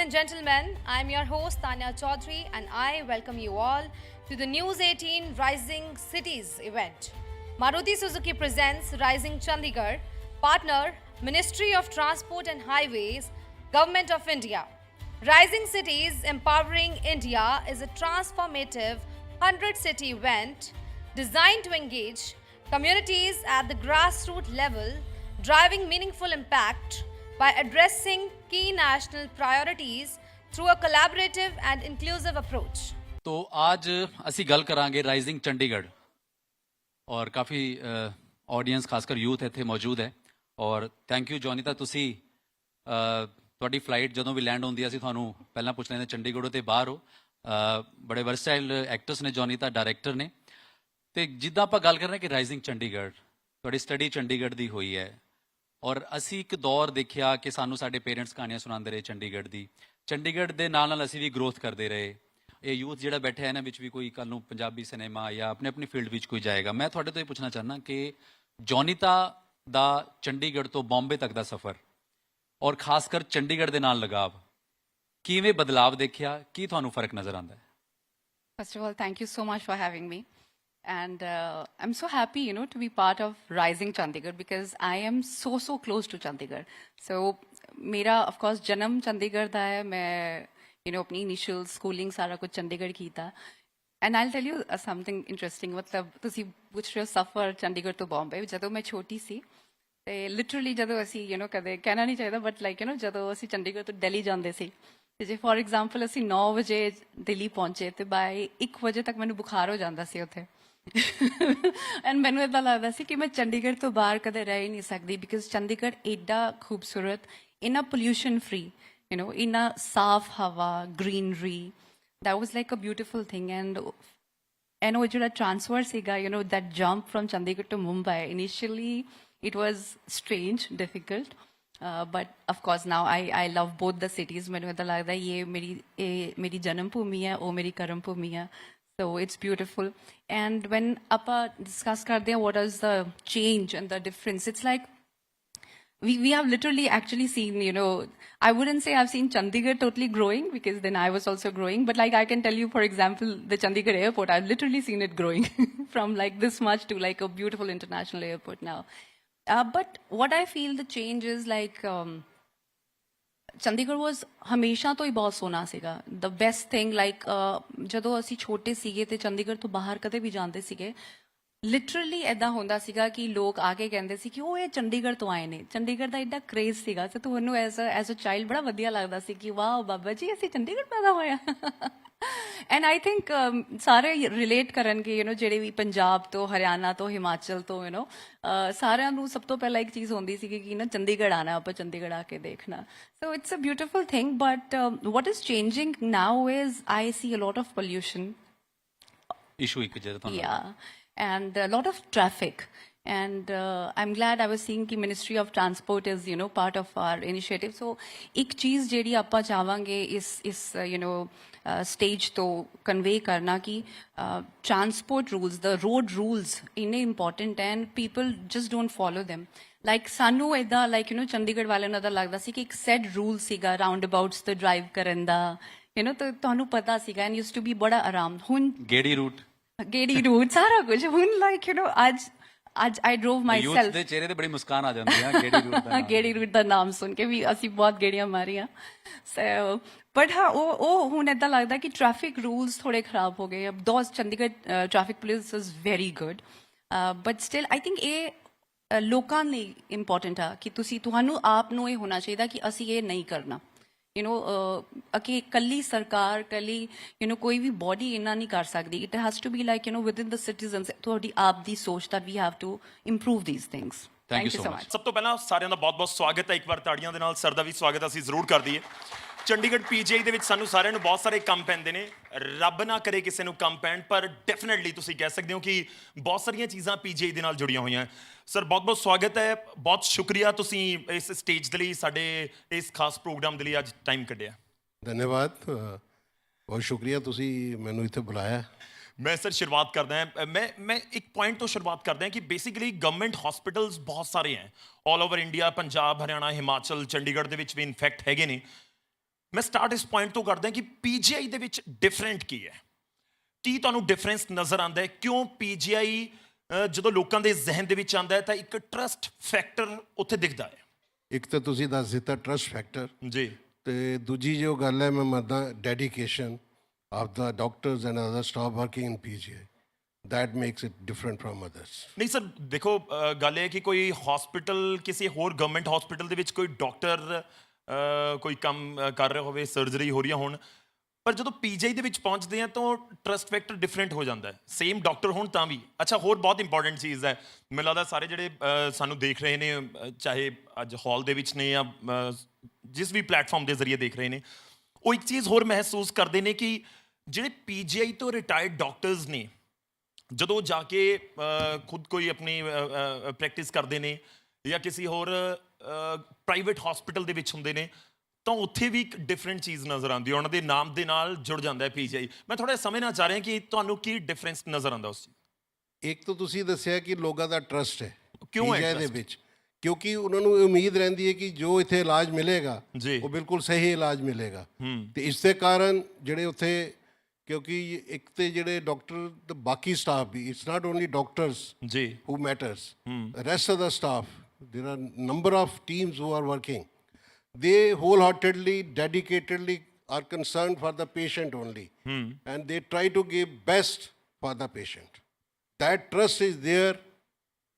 and gentlemen, I'm your host Tanya Chaudhary and I welcome you all to the News 18 Rising Cities event. Maruti Suzuki presents Rising Chandigarh, partner Ministry of Transport and Highways, Government of India. Rising Cities Empowering India is a transformative 100-city event designed to engage communities at the grassroots level, driving meaningful impact by addressing key national priorities through a collaborative and inclusive approach. तो आज ਅਸੀਂ ਗੱਲ ਕਰਾਂਗੇ rising Chandigarh ਔਰ ਕਾਫੀ audience ਖਾਸਕਰ youth ਇੱਥੇ ਮੌਜੂਦ ਹੈ ਔਰ ਥੈਂਕ ਯੂ ਜੋਨੀਤਾ ਤੁਸੀਂ ਤੁਹਾਡੀ ਫਲਾਈਟ ਜਦੋਂ ਵੀ ਲੈਂਡ ਹੁੰਦੀ ਹੈ ਅਸੀਂ ਤੁਹਾਨੂੰ ਪਹਿਲਾਂ ਪੁੱਛ ਲੈਂਦੇ ਚੰਡੀਗੜ੍ਹੋਂ ਤੇ ਬਾਹਰ ਹੋ ਬੜੇ ਵਰਸਟਾਈਲ ਐਕਟਰਸ ਨੇ ਜੋਨੀਤਾ ਡਾਇਰੈਕਟਰ ਨੇ ਤੇ ਜਿੱਦਾਂ ਆਪਾਂ ਗੱਲ ਕਰ ਰਹੇ ਕਿ ਰਾਈਜ਼ਿੰਗ ਚੰਡੀਗੜ੍ਹ ਤੁਹਾਡੀ ਸਟੱਡੀ ਚੰਡੀਗੜ੍ਹ ਦੀ ਹੋਈ ਹੈ ਔਰ ਅਸੀਂ ਇੱਕ ਦੌਰ ਦੇਖਿਆ ਕਿ ਸਾਨੂੰ ਸਾਡੇ ਪੇਰੈਂਟਸ ਕਹਾਣੀਆਂ ਸੁਣਾਉਂਦੇ ਰਹੇ ਚੰਡੀਗੜ੍ਹ ਦੀ ਚੰਡੀਗੜ੍ਹ ਦੇ ਨਾਲ ਨਾਲ ਅਸੀਂ ਵੀ ਗਰੋਥ ਕਰਦੇ ਰਹੇ ਇਹ ਯੂਥ ਜਿਹੜਾ ਬੈਠਾ ਹੈ ਇਹਨਾਂ ਵਿੱਚ ਵੀ ਕੋਈ ਕੱਲ੍ਹ ਨੂੰ ਪੰਜਾਬੀ ਸਿਨੇਮਾ ਜਾਂ ਆਪਣੀ ਆਪਣੀ ਫੀਲਡ ਵਿੱਚ ਕੋਈ ਜਾਏਗਾ ਮੈਂ ਤੁਹਾਡੇ ਤੋਂ ਇਹ ਪੁੱਛਣਾ ਚਾਹੁੰਦਾ ਕਿ ਜੋਨੀਤਾ ਦਾ ਚੰਡੀਗੜ੍ਹ ਤੋਂ ਬੰਬੇ ਤੱਕ ਦਾ ਸਫ਼ਰ ਔਰ ਖਾਸ ਕਰ ਚੰਡੀਗੜ੍ਹ ਦੇ ਨਾਲ ਲਗਾਵ ਕਿਵੇਂ ਬਦਲਾਵ ਦੇਖਿਆ ਕੀ ਤੁਹਾਨੂੰ ਫਰਕ ਨਜ਼ਰ ਆਉਂਦਾ ਹੈ First of all, thank you so much for having me. And I'm so happy, to be part of Rising Chandigarh because I am so close to Chandigarh. So, mera, of course, janam Chandigarh da hai. Main, apni initial schooling sara kuch Chandigarh ki tha. And I'll tell you something interesting. Matlab, tusi puch rahe ho safar Chandigarh to Bombay. Jadon main choti si, te literally jadon asi, kade ਕਹਿਣਾ ਨਹੀਂ ਚਾਹੀਦਾ but like, ਜਦੋਂ ਅਸੀਂ ਚੰਡੀਗੜ੍ਹ ਤੋਂ ਦਿੱਲੀ ਜਾਂਦੇ ਸੀ ਤੇ ਜੇ for example ਅਸੀਂ 9 ਵਜੇ ਦਿੱਲੀ ਪਹੁੰਚੇ ਤੇ ਬਾਈ 1 ਵਜੇ ਤੱਕ ਮੈਨੂੰ ਬੁਖਾਰ ਹੋ ਜਾਂਦਾ ਸੀ ਉੱਥੇ ਐਂਡ ਮੈਨੂੰ ਇਦਾਂ ਲੱਗਦਾ ਸੀ ਕਿ ਮੈਂ ਚੰਡੀਗੜ੍ਹ ਤੋਂ ਬਾਹਰ ਕਦੇ ਰਹਿ ਹੀ ਨਹੀਂ ਸਕਦੀ ਬਿਕਾਜ਼ ਚੰਡੀਗੜ੍ਹ ਏਡਾ ਖੂਬਸੂਰਤ ਇੰਨਾ ਪੋਲਿਊਸ਼ਨ ਫ੍ਰੀ ਇੰਨਾ ਸਾਫ਼ ਹਵਾ greenery that was like a beautiful thing and ਉਹ ਜਿਹੜਾ ਟ੍ਰਾਂਸਫਰ ਸੀਗਾ that jump from Chandigarh to Mumbai initially it was strange difficult but of course now I love both the cities ਮੈਨੂੰ ਇਦਾਂ ਲੱਗਦਾ ਇਹ ਮੇਰੀ ਜਨਮ ਭੂਮੀ ਹੈ ਉਹ ਮੇਰੀ ਕਰਮ ਭੂਮੀ ਹੈ so it's beautiful and when ਆਪਾਂ discuss ਕਰਦੇ ਹਾਂ what is the change and the difference it's like we have literally actually seen I wouldn't say I've seen Chandigarh totally growing because then I was also growing but like I can tell you for example the Chandigarh airport I've literally seen it growing from like this much to like a beautiful international airport now but what I feel the change is like Chandigarh ਵਾਸ ਹਮੇਸ਼ਾ ਤੋਂ ਹੀ ਬਹੁਤ ਸੋਹਣਾ ਸੀਗਾ the best thing like ਜਦੋਂ ਅਸੀਂ ਛੋਟੇ ਸੀਗੇ ਤੇ ਚੰਡੀਗੜ੍ਹ ਤੋਂ ਬਾਹਰ ਕਦੇ ਵੀ ਜਾਂਦੇ ਸੀਗੇ ਲਿਟਰਲੀ ਐਦਾਂ ਹੁੰਦਾ ਸੀਗਾ ਕਿ ਲੋਕ ਆ ਕੇ ਕਹਿੰਦੇ ਸੀ ਕਿ ਉਹ ਇਹ ਚੰਡੀਗੜ੍ਹ ਤੋਂ ਆਏ ਨੇ ਚੰਡੀਗੜ੍ਹ ਦਾ ਐਡਾ ਕ੍ਰੇਜ਼ ਸੀਗਾ ਤੇ ਤੁਹਾਨੂੰ ਐਜ਼ ਅ ਚਾਈਲਡ ਬੜਾ ਵਧੀਆ ਲੱਗਦਾ ਸੀ ਕਿ ਵਾਹ ਬਾਬਾ ਜੀ ਅਸੀਂ ਚੰਡੀਗੜ੍ਹ ਪੈਦਾ ਹੋਇਆ ਐਂਡ ਆਈ ਥਿੰਕ ਸਾਰੇ ਰਿਲੇਟ ਕਰਨਗੇ ਜਿਹੜੇ ਵੀ ਪੰਜਾਬ ਤੋਂ ਹਰਿਆਣਾ ਤੋਂ ਹਿਮਾਚਲ ਤੋਂ ਸਾਰਿਆਂ ਨੂੰ ਸਭ ਤੋਂ ਪਹਿਲਾਂ ਇੱਕ ਚੀਜ਼ ਹੁੰਦੀ ਸੀ ਕਿ ਚੰਡੀਗੜ੍ਹ ਆਣਾ ਆਪਾਂ ਚੰਡੀਗੜ੍ਹ ਆ ਕੇ ਦੇਖਣਾ so it's a beautiful thing but what is changing now is I see a lot of pollution issue ਇੱਕ ਜਿਹੜਾ ਤੁਹਾਨੂੰ and a lot of traffic and I'm glad I was seeing ki Ministry of Transport is part of our initiative so ek cheez jehdi aapa chahavange is stage to convey karna ki transport rules the road rules inne important and people just don't follow them like sanu eda like Chandigarh wale nu da lagda si ki ek set rule siga roundabouts to drive karan da to ਤੁਹਾਨੂੰ ਪਤਾ ਸੀਗਾ and used to be ਬੜਾ ਆਰਾਮ ਹੁਣ ਗੇੜੀ route ਗੇੜੀ route ਸਾਰਾ ਕੁਝ ਹੁਣ like ਅੱਜ ਆਈ ਡਰੋਵ ਮਾਈਸੈਲਫ ਯੂਥ ਦੇ ਚਿਹਰੇ ਤੇ ਬੜੀ ਮੁਸਕਾਨ ਆ ਜਾਂਦੀ ਹੈ ਗੇੜੀ ਰੂਟ ਦਾ ਨਾਮ ਸੁਣ ਕੇ ਵੀ ਅਸੀਂ ਬਹੁਤ ਗੇੜੀਆਂ ਮਾਰੀਆਂ ਸੋ ਬਟ ਹਾਂ ਉਹ ਹੁਣ ਏਦਾਂ ਲੱਗਦਾ ਕਿ ਟ੍ਰੈਫਿਕ ਰੂਲਸ ਥੋੜੇ ਖਰਾਬ ਹੋ ਗਏ ਦੋਸ Chandigarh traffic police is very good but still I think ਇਹ ਲੋਕਾਂ ਲਈ ਇੰਪੋਰਟੈਂਟ ਆ ਕਿ ਤੁਹਾਨੂੰ ਆਪ ਨੂੰ ਇਹ ਹੋਣਾ ਚਾਹੀਦਾ ਕਿ ਅਸੀਂ ਇਹ ਨਹੀਂ ਕਰਨਾ ਕਿ ਕੱਲੀ ਸਰਕਾਰ ਕੱਲੀ ਕੋਈ ਵੀ ਬੋਡੀ ਇੰਨਾ ਨਹੀਂ ਕਰ ਸਕਦੀ it has to be like within the citizens ਤੁਹਾਡੀ ਆਪ ਦੀ ਸੋਚ that we have to improve these things thank you so much ਸਭ ਤੋਂ ਪਹਿਲਾਂ ਸਾਰਿਆਂ ਦਾ ਬਹੁਤ-ਬਹੁਤ ਸਵਾਗਤ ਹੈ ਇੱਕ ਵਾਰ ਤਾੜੀਆਂ ਦੇ ਨਾਲ ਸਰ ਦਾ ਵੀ ਸਵਾਗਤ ਅਸੀਂ ਜ਼ਰੂਰ ਕਰ ਦਈਏ ਚੰਡੀਗੜ੍ਹ ਪੀਜੀਆਈ ਦੇ ਵਿੱਚ ਸਾਨੂੰ ਸਾਰਿਆਂ ਨੂੰ ਬਹੁਤ ਸਾਰੇ ਕੰਮ ਪੈਂਦੇ ਨੇ ਰੱਬ ਨਾ ਕਰੇ ਕਿਸੇ ਨੂੰ ਕੰਮ ਪੈਣ ਪਰ ਡੈਫੀਨਿਟਲੀ ਤੁਸੀਂ ਕਹਿ ਸਕਦੇ ਹੋ ਕਿ ਬਹੁਤ ਸਾਰੀਆਂ ਚੀਜ਼ਾਂ ਪੀਜੀਆਈ ਦੇ ਨਾਲ ਜੁੜੀਆਂ ਹੋਈਆਂ ਸਰ ਬਹੁਤ-ਬਹੁਤ ਸਵਾਗਤ ਹੈ ਬਹੁਤ ਸ਼ੁਕਰੀਆ ਤੁਸੀਂ ਇਸ ਸਟੇਜ ਦੇ ਲਈ ਸਾਡੇ ਇਸ ਖਾਸ ਪ੍ਰੋਗਰਾਮ ਦੇ ਲਈ ਅੱਜ ਟਾਈਮ ਕੱਢਿਆ ਧੰਨਵਾਦ ਬਹੁਤ ਸ਼ੁਕਰੀਆ ਤੁਸੀਂ ਮੈਨੂੰ ਇੱਥੇ ਬੁਲਾਇਆ ਮੈਂ ਸਰ ਸ਼ੁਰੂਆਤ ਕਰਦਾ ਹਾਂ ਮੈਂ ਇੱਕ ਪੁਆਇੰਟ ਤੋਂ ਸ਼ੁਰੂਆਤ ਕਰਦਾ ਹਾਂ ਕਿ ਬੇਸਿਕਲੀ ਗਵਰਨਮੈਂਟ ਹਸਪੀਟਲਸ ਬਹੁਤ ਸਾਰੇ ਹੈ all over India Punjab Haryana Himachal Chandigarh ਦੇ ਵਿੱਚ ਵੀ ਇਨਫੈਕਟ ਹੈਗੇ ਨੇ ਮੈਂ ਸਟਾਰਟ ਇਸ ਪੁਆਇੰਟ ਤੋਂ ਕਰਦਾ ਕਿ ਪੀਜੀਆਈ ਦੇ ਵਿੱਚ ਡਿਫਰੈਂਟ ਕੀ ਹੈ? ਕੀ ਤੁਹਾਨੂੰ ਡਿਫਰੈਂਸ ਨਜ਼ਰ ਆਉਂਦਾ ਹੈ? ਕਿਉਂ ਪੀਜੀਆਈ ਜਦੋਂ ਲੋਕਾਂ ਦੇ ਜ਼ਿਹਨ ਦੇ ਵਿੱਚ ਆਉਂਦਾ ਹੈ ਤਾਂ ਇੱਕ ਟਰਸਟ ਫੈਕਟਰ ਉੱਥੇ ਦਿਖਦਾ ਹੈ? ਇੱਕ ਤਾਂ ਤੁਸੀਂ ਦੱਸ ਦਿੱਤਾ ਟਰਸਟ ਫੈਕਟਰ, ਜੀ ਤੇ ਦੂਜੀ ਜੋ ਗੱਲ ਹੈ ਮੈਂ ਮੰਨਦਾ dedication of the doctors and other staff working in PGI, that makes it different from others. ਨਹੀਂ ਸਰ, ਦੇਖੋ ਗੱਲ ਇਹ ਹੈ ਕਿ ਕੋਈ ਹਸਪੀਟਲ, ਕਿਸੇ ਹੋਰ ਗਵਰਨਮੈਂਟ ਹਸਪੀਟਲ ਦੇ ਵਿੱਚ ਕੋਈ ਡਾਕਟਰ ਕੋਈ ਕੰਮ ਕਰ ਰਿਹਾ ਹੋਵੇ, ਸਰਜਰੀ ਹੋ ਰਹੀਆਂ ਹੋਣ, ਪਰ ਜਦੋਂ ਪੀਜੀਆਈ ਦੇ ਵਿੱਚ ਪਹੁੰਚਦੇ ਆ ਤਾਂ ਟਰਸਟ ਫੈਕਟਰ ਡਿਫਰੈਂਟ ਹੋ ਜਾਂਦਾ ਹੈ। ਸੇਮ ਡਾਕਟਰ ਹੋਣ ਤਾਂ ਵੀ। ਅੱਛਾ, ਹੋਰ ਬਹੁਤ ਇੰਪੋਰਟੈਂਟ ਚੀਜ਼ ਹੈ, ਮੈਨੂੰ ਲੱਗਦਾ ਸਾਰੇ ਜਿਹੜੇ ਸਾਨੂੰ ਦੇਖ ਰਹੇ ਨੇ, ਚਾਹੇ ਅੱਜ ਹਾਲ ਦੇ ਵਿੱਚ ਨੇ ਜਾਂ ਜਿਸ ਵੀ ਪਲੇਟਫਾਰਮ ਦੇ ਜ਼ਰੀਏ ਦੇਖ ਰਹੇ ਨੇ, ਉਹ ਇੱਕ ਚੀਜ਼ ਹੋਰ ਮਹਿਸੂਸ ਕਰਦੇ ਨੇ ਕਿ ਜਿਹੜੇ ਪੀਜੀਆਈ ਤੋਂ ਰਿਟਾਇਰਡ ਡਾਕਟਰਸ ਨੇ, ਜਦੋਂ ਜਾ ਕੇ ਖੁਦ ਕੋਈ ਆਪਣੀ ਪ੍ਰੈਕਟਿਸ ਕਰਦੇ ਨੇ ਜਾਂ ਕਿਸੇ ਹੋਰ ਪ੍ਰਾਈਵੇਟ ਹਸਪੀਟਲ ਦੇ ਵਿੱਚ ਹੁੰਦੇ ਨੇ, ਤਾਂ ਉੱਥੇ ਵੀ ਇੱਕ ਡਿਫਰੈਂਟ ਚੀਜ਼ ਨਜ਼ਰ ਆਉਂਦੀ ਹੈ, ਉਹਨਾਂ ਦੇ ਨਾਮ ਦੇ ਨਾਲ ਜੁੜ ਜਾਂਦਾ ਹੈ ਪੀਜੀਆਈ। ਮੈਂ ਥੋੜ੍ਹਾ ਸਮਝਣਾ ਚਾਹ ਰਿਹਾ ਕਿ ਤੁਹਾਨੂੰ ਕੀ ਡਿਫਰੈਂਸ ਨਜ਼ਰ ਆਉਂਦਾ ਉਸ 'ਚ? ਇੱਕ ਤਾਂ ਤੁਸੀਂ ਦੱਸਿਆ ਕਿ ਲੋਕਾਂ ਦਾ ਟਰਸਟ ਹੈ ਕਿਉਂ ਹੈ PGI ਦੇ trust? ਵਿੱਚ, ਕਿਉਂਕਿ ਉਹਨਾਂ ਨੂੰ ਉਮੀਦ ਰਹਿੰਦੀ ਹੈ ਕਿ ਜੋ ਇੱਥੇ ਇਲਾਜ ਮਿਲੇਗਾ ਜੀ। ਉਹ ਬਿਲਕੁਲ ਸਹੀ ਇਲਾਜ ਮਿਲੇਗਾ। ਤੇ ਇਸ ਦੇ ਕਾਰਨ ਜਿਹੜੇ ਉੱਥੇ, ਕਿਉਂਕਿ ਇੱਕ ਤੇ ਜਿਹੜੇ ਡਾਕਟਰ ਤੇ ਬਾਕੀ ਸਟਾਫ ਵੀ, ਇਟਸ ਨਾਟ ਓਨਲੀ ਡਾਕਟਰਸ ਜੀ who matters. Rest of the staff, there are number of teams who are working. They wholeheartedly, dedicatedly are concerned for the patient only. And they try to give best for the patient. That trust is there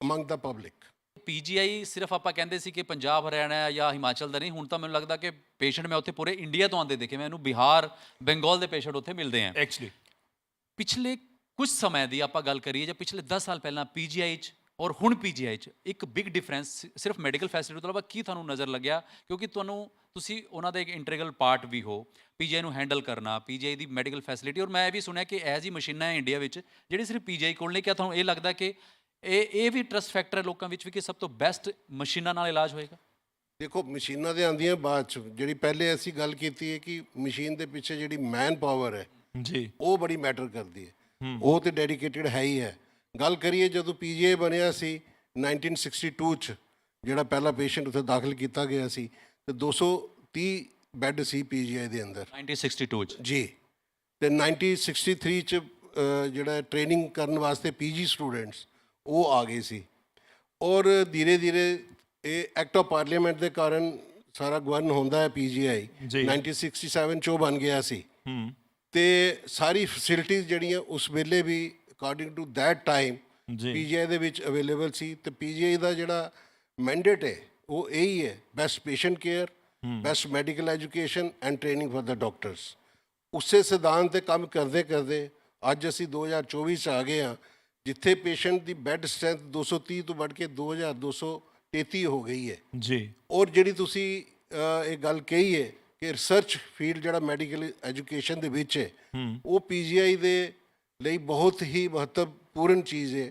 among the public. PGI ਸਿਰਫ ਆਪਾਂ ਕਹਿੰਦੇ ਸੀ ਕਿ ਪੰਜਾਬ, ਹਰਿਆਣਾ ਜਾਂ ਹਿਮਾਚਲ ਦਾ ਨਹੀਂ, ਹੁਣ ਤਾਂ ਮੈਨੂੰ ਲੱਗਦਾ ਕਿ ਪੇਸ਼ੈਂਟ ਮੈਂ ਉੱਥੇ ਪੂਰੇ ਇੰਡੀਆ ਤੋਂ ਆਉਂਦੇ ਦੇਖੇ। ਮੈਨੂੰ ਬਿਹਾਰ, ਬੰਗਾਲ ਦੇ ਪੇਸ਼ੈਂਟ ਉੱਥੇ ਮਿਲਦੇ ਆ। ਐਕਚੁਅਲੀ ਪਿਛਲੇ ਕੁਝ ਸਮੇਂ ਦੀ ਆਪਾਂ ਗੱਲ ਕਰੀਏ ਜਾਂ ਪਿਛਲੇ 10 ਸਾਲ ਪਹਿਲਾਂ ਪੀਜੀਆਈ 'ਚ ਔਰ ਹੁਣ ਪੀਜੀਆਈ 'ਚ ਇੱਕ ਬਿਗ ਡਿਫਰੈਂਸ ਸਿਰਫ ਮੈਡੀਕਲ ਫੈਸਿਲਿਟੀ ਤੋਂ ਇਲਾਵਾ ਕੀ ਤੁਹਾਨੂੰ ਨਜ਼ਰ ਲੱਗਿਆ? ਕਿਉਂਕਿ ਤੁਸੀਂ ਉਹਨਾਂ ਦਾ ਇੱਕ ਇੰਟੀਗਰਲ ਪਾਰਟ ਵੀ ਹੋ, ਪੀਜੀਆਈ ਨੂੰ ਹੈਂਡਲ ਕਰਨਾ, ਪੀਜੀਆਈ ਦੀ ਮੈਡੀਕਲ ਫੈਸਿਲਿਟੀ। ਔਰ ਮੈਂ ਇਹ ਵੀ ਸੁਣਿਆ ਕਿ ਇਹੋ ਜਿਹੀ ਮਸ਼ੀਨਾਂ ਹੈ ਇੰਡੀਆ ਵਿੱਚ ਜਿਹੜੀ ਸਿਰਫ ਪੀਜੀਆਈ ਕੋਲ ਨਹੀਂ। ਕਿਆ ਤੁਹਾਨੂੰ ਇਹ ਲੱਗਦਾ ਕਿ ਇਹ ਵੀ ਟਰਸਟ ਫੈਕਟਰ ਹੈ ਲੋਕਾਂ ਵਿੱਚ ਵੀ ਕਿ ਸਭ ਤੋਂ ਬੈਸਟ ਮਸ਼ੀਨਾਂ ਨਾਲ ਇਲਾਜ ਹੋਏਗਾ? ਦੇਖੋ, ਮਸ਼ੀਨਾਂ ਦੇ ਆਉਂਦੀਆਂ ਬਾਅਦ ਚ, ਜਿਹੜੀ ਪਹਿਲੇ ਅਸੀਂ ਗੱਲ ਕੀਤੀ ਹੈ ਕਿ ਮਸ਼ੀਨ ਦੇ ਪਿੱਛੇ ਜਿਹੜੀ ਮੈਨ ਪਾਵਰ ਹੈ ਜੀ, ਉਹ ਬੜੀ ਮੈਟਰ ਕਰਦੀ ਹੈ। ਉਹ ਤੇ ਡੈਡੀਕੇਟਿਡ ਹੈ ਹੀ ਹੈ। ਗੱਲ ਕਰੀਏ ਜਦੋਂ ਪੀਜੀਆਈ ਬਣਿਆ ਸੀ 1962 ਚ, ਜਿਹੜਾ ਪਹਿਲਾ ਪੇਸ਼ੈਂਟ ਉੱਥੇ ਦਾਖਲ ਕੀਤਾ ਗਿਆ ਸੀ, ਤੇ 230 ਬੈੱਡ ਸੀ ਪੀਜੀਆਈ ਦੇ ਅੰਦਰ 1962 'ਚ। ਜੀ। ਤੇ 1963 ਚ ਜਿਹੜਾ ਟ੍ਰੇਨਿੰਗ ਕਰਨ ਵਾਸਤੇ ਪੀਜੀ ਸਟੂਡੈਂਟਸ ਉਹ ਆ ਗਏ ਸੀ। ਔਰ ਧੀਰੇ ਧੀਰੇ ਇਹ ਐਕਟ ਆਫ ਪਾਰਲੀਮੈਂਟ ਦੇ ਕਾਰਨ ਸਾਰਾ ਗਵਰਨ ਹੁੰਦਾ ਹੈ ਪੀਜੀਆਈ। 1967 ਚੋਂ ਬਣ ਗਿਆ ਸੀ। ਤੇ ਸਾਰੀ ਫੈਸਿਲਿਟੀਜ਼ ਜਿਹੜੀਆਂ ਉਸ ਵੇਲੇ ਵੀ according to that time PGI ਦੇ ਵਿੱਚ ਅਵੇਲੇਬਲ ਸੀ। ਤੇ ਪੀਜੀਆਈ ਦਾ ਜਿਹੜਾ ਮੈਂਡੇਟ ਹੈ ਉਹ ਇਹੀ ਹੈ, best patient care, best medical education and training for the doctors. ਉਸੇ ਸਿਧਾਂਤ ਤੇ ਕੰਮ ਕਰਦੇ ਕਰਦੇ ਅੱਜ ਅਸੀਂ 2024 ਚ ਆ ਗਏ ਹਾਂ, ਜਿੱਥੇ ਪੇਸ਼ੈਂਟ ਦੀ ਬੈੱਡ ਸਟਰੈਂਥ 230 ਤੋਂ ਵੱਧ ਕੇ 2233 ਹੋ ਗਈ ਹੈ ਜੀ। ਔਰ ਜਿਹੜੀ ਤੁਸੀਂ ਇਹ ਗੱਲ ਕਹੀ ਹੈ ਕਿ ਰਿਸਰਚ ਫੀਲਡ ਜਿਹੜਾ ਮੈਡੀਕਲ ਐਜੂਕੇਸ਼ਨ ਦੇ ਵਿੱਚ ਹੈ, ਉਹ ਪੀਜੀਆਈ ਦੇ ਲਈ ਬਹੁਤ ਹੀ ਮਹੱਤਵਪੂਰਨ ਚੀਜ਼ ਹੈ।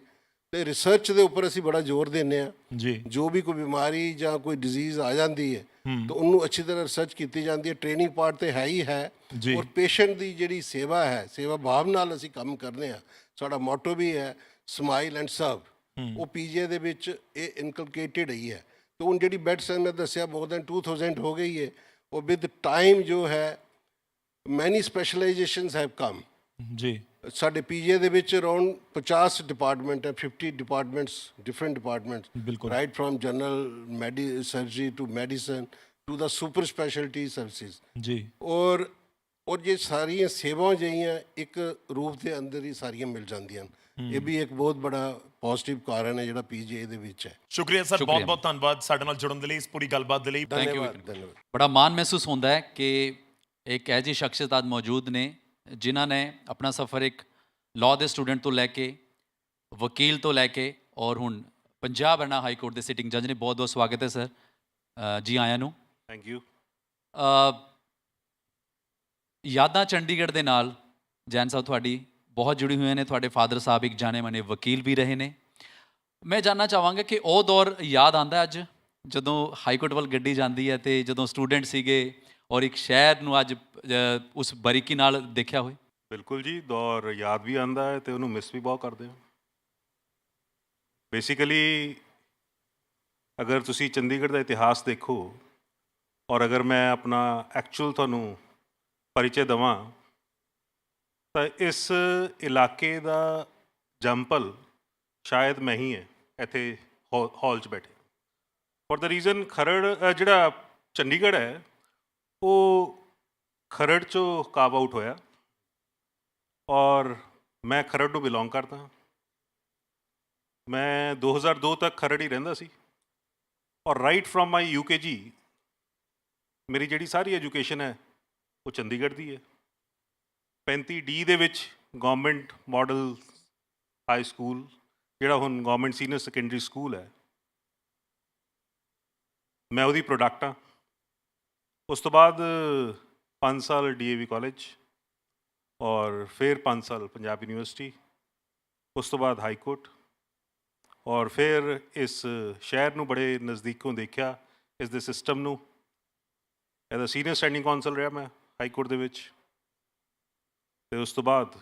ਤੇ ਰਿਸਰਚ ਦੇ ਉੱਪਰ ਅਸੀਂ ਬੜਾ ਜ਼ੋਰ ਦਿੰਦੇ ਹਾਂ ਜੀ। ਜੋ ਵੀ ਕੋਈ ਬਿਮਾਰੀ ਜਾਂ ਕੋਈ ਡਿਜ਼ੀਜ਼ ਆ ਜਾਂਦੀ ਹੈ ਤਾਂ ਉਹਨੂੰ ਅੱਛੀ ਤਰ੍ਹਾਂ ਰਿਸਰਚ ਕੀਤੀ ਜਾਂਦੀ ਹੈ। ਟ੍ਰੇਨਿੰਗ ਪਾਰਟ ਤੇ ਹੈ ਹੀ ਹੈ। ਔਰ ਪੇਸ਼ੈਂਟ ਦੀ ਜਿਹੜੀ ਸੇਵਾ ਹੈ, ਸੇਵਾ ਭਾਵ ਨਾਲ ਅਸੀਂ ਕੰਮ ਕਰਦੇ ਹਾਂ। ਸਾਡਾ ਮੋਟੋ ਵੀ ਹੈ ਸਮਾਈਲ ਐਂਡ ਸਰਵ। ਉਹ ਪੀਜੀਆਈ ਦੇ ਵਿੱਚ ਇਹ ਇਨਕਲਕੇਟਡ ਹੀ ਹੈ। ਤੇ ਹੁਣ ਜਿਹੜੀ ਬੈੱਡ ਸਟਰੈਂਥ ਮੈਂ ਦੱਸਿਆ ਮੋਰ ਦੈਨ 2000 ਹੋ ਗਈ ਹੈ। ਉਹ ਵਿਦ ਟਾਈਮ ਜੋ ਹੈ ਮੈਨੀ ਸਪੈਸ਼ਲਾਈਜੇਸ਼ਨਸ ਹੈਵ ਕਮ। ਜੀ। ਸਾਡੇ ਪੀਜੀਆਈ ਦੇ ਵਿੱਚ ਅਰਾਊਂਡ 50 ਡਿਪਾਰਟਮੈਂਟ ਹੈ, 50 ਡਿਪਾਰਟਮੈਂਟਸ, ਡਿਫਰੈਂਟ ਡਿਪਾਰਟਮੈਂਟਸ, ਬਿਲਕੁਲ। Right from general surgery to medicine to the super speciality services. ਜੀ। ਔਰ ਜੇ ਸਾਰੀਆਂ ਸੇਵਾਵਾਂ ਜਿਹੜੀਆਂ ਇੱਕ ਰੂਪ ਦੇ ਅੰਦਰ ਹੀ ਸਾਰੀਆਂ ਮਿਲ ਜਾਂਦੀਆਂ ਹਨ। ਇਹ ਵੀ ਇੱਕ ਬਹੁਤ ਬੜਾ ਪੋਜ਼ਿਟਿਵ ਕਾਰਨ ਹੈ ਜਿਹੜਾ ਪੀਜੀਆਈ ਦੇ ਵਿੱਚ ਹੈ। ਸ਼ੁਕਰੀਆ ਸਰ, ਬਹੁਤ ਬਹੁਤ ਧੰਨਵਾਦ ਸਾਡੇ ਨਾਲ ਜੁੜਨ ਦੇ ਲਈ, ਇਸ ਪੂਰੀ ਗੱਲਬਾਤ ਦੇ ਲਈ। ਧੰਨਵਾਦ। ਧੰਨਵਾਦ। ਬੜਾ ਮਾਣ ਮਹਿਸੂਸ ਹੁੰਦਾ ਹੈ ਕਿ ਇੱਕ ਇਹੋ ਜਿਹੀ ਸ਼ਖਸੀਅਤ ਮੌਜੂਦ ਨੇ ਜਿਨ੍ਹਾਂ ਨੇ ਆਪਣਾ ਸਫ਼ਰ ਇੱਕ ਲਾਅ ਦੇ ਸਟੂਡੈਂਟ ਤੋਂ ਲੈ ਕੇ, ਵਕੀਲ ਤੋਂ ਲੈ ਕੇ ਔਰ ਹੁਣ ਪੰਜਾਬ ਹਰਿਆਣਾ ਹਾਈ ਕੋਰਟ ਦੇ ਸਿਟਿੰਗ ਜੱਜ ਨੇ। ਬਹੁਤ ਬਹੁਤ ਸਵਾਗਤ ਹੈ ਸਰ, ਜੀ ਆਇਆਂ ਨੂੰ। Thank you. ਯਾਦਾਂ ਚੰਡੀਗੜ੍ਹ ਦੇ ਨਾਲ ਜੈਨ ਸਾਹਿਬ ਤੁਹਾਡੀ ਬਹੁਤ ਜੁੜੀ ਹੋਈਆਂ ਨੇ। ਤੁਹਾਡੇ ਫਾਦਰ ਸਾਹਿਬ ਇੱਕ ਜਾਣੇ ਮਾਨੇ ਵਕੀਲ ਵੀ ਰਹੇ ਨੇ। ਮੈਂ ਜਾਣਨਾ ਚਾਹਾਂਗਾ ਕਿ ਉਹ ਦੌਰ ਯਾਦ ਆਉਂਦਾ ਅੱਜ ਜਦੋਂ ਹਾਈ ਕੋਰਟ ਵੱਲ ਗੱਡੀ ਜਾਂਦੀ ਹੈ ਤੇ ਜਦੋਂ ਸਟੂਡੈਂਟ ਸੀਗੇ ਔਰ ਇੱਕ ਸ਼ਹਿਰ ਨੂੰ ਅੱਜ ਉਸ ਬਾਰੀਕੀ ਨਾਲ ਦੇਖਿਆ ਹੋਏ? ਬਿਲਕੁਲ ਜੀ, ਦੌਰ ਯਾਦ ਵੀ ਆਉਂਦਾ ਹੈ ਤੇ ਉਹਨੂੰ ਮਿਸ ਵੀ ਬਹੁਤ ਕਰਦੇ ਹਾਂ। ਬੇਸਿਕਲੀ ਅਗਰ ਤੁਸੀਂ ਚੰਡੀਗੜ੍ਹ ਦਾ ਇਤਿਹਾਸ ਦੇਖੋ ਔਰ ਅਗਰ ਮੈਂ ਆਪਣਾ ਐਕਚੁਅਲ ਤੁਹਾਨੂੰ ਪਰਿਚੈ ਦੇਵਾਂ ਤਾਂ ਇਸ ਇਲਾਕੇ ਦਾ ਜੰਪਲ ਸ਼ਾਇਦ ਮੈਂ ਹੀ ਹੈ ਇੱਥੇ ਹਾਲ 'ਚ ਬੈਠੇ ਫॉर द ਰੀਜ਼ਨ ਖਰੜ ਜਿਹੜਾ ਚੰਡੀਗੜ੍ਹ ਹੈ ਉਹ ਖਰੜ 'ਚੋਂ ਕਾਵ ਆਊਟ ਹੋਇਆ ਔਰ ਮੈਂ ਖਰੜ ਨੂੰ ਬਿਲੋਂਗ ਕਰਦਾ ਹਾਂ। ਮੈਂ 2002 ਤੱਕ ਖਰੜ ਹੀ ਰਹਿੰਦਾ ਸੀ ਔਰ ਰਾਈਟ ਫਰੋਮ ਮਾਈ UKG ਮੇਰੀ ਜਿਹੜੀ ਸਾਰੀ ਐਜੂਕੇਸ਼ਨ ਹੈ ਉਹ ਚੰਡੀਗੜ੍ਹ ਦੀ ਹੈ। 35D ਦੇ ਵਿੱਚ ਗਵਰਨਮੈਂਟ ਮਾਡਲ ਹਾਈ ਸਕੂਲ ਜਿਹੜਾ ਹੁਣ ਗਵਰਨਮੈਂਟ ਸੀਨੀਅਰ ਸੈਕੰਡਰੀ ਸਕੂਲ ਹੈ ਮੈਂ ਉਹਦੀ ਪ੍ਰੋਡਕਟ ਹਾਂ। ਉਸ ਤੋਂ ਬਾਅਦ 5 ਸਾਲ DAV ਕਾਲਜ ਔਰ ਫਿਰ 5 ਸਾਲ ਪੰਜਾਬ ਯੂਨੀਵਰਸਿਟੀ ਉਸ ਤੋਂ ਬਾਅਦ ਹਾਈ ਕੋਰਟ ਔਰ ਫਿਰ ਇਸ ਸ਼ਹਿਰ ਨੂੰ ਬੜੇ ਨਜ਼ਦੀਕੋਂ ਦੇਖਿਆ ਇਸ ਦੇ ਸਿਸਟਮ ਨੂੰ। ਇਹਦਾ ਸੀਨੀਅਰ ਸਟੈਂਡਿੰਗ ਕੌਂਸਲ ਰਿਹਾ ਮੈਂ ਹਾਈ ਕੋਰਟ ਦੇ ਵਿੱਚ ਅਤੇ ਉਸ ਤੋਂ ਬਾਅਦ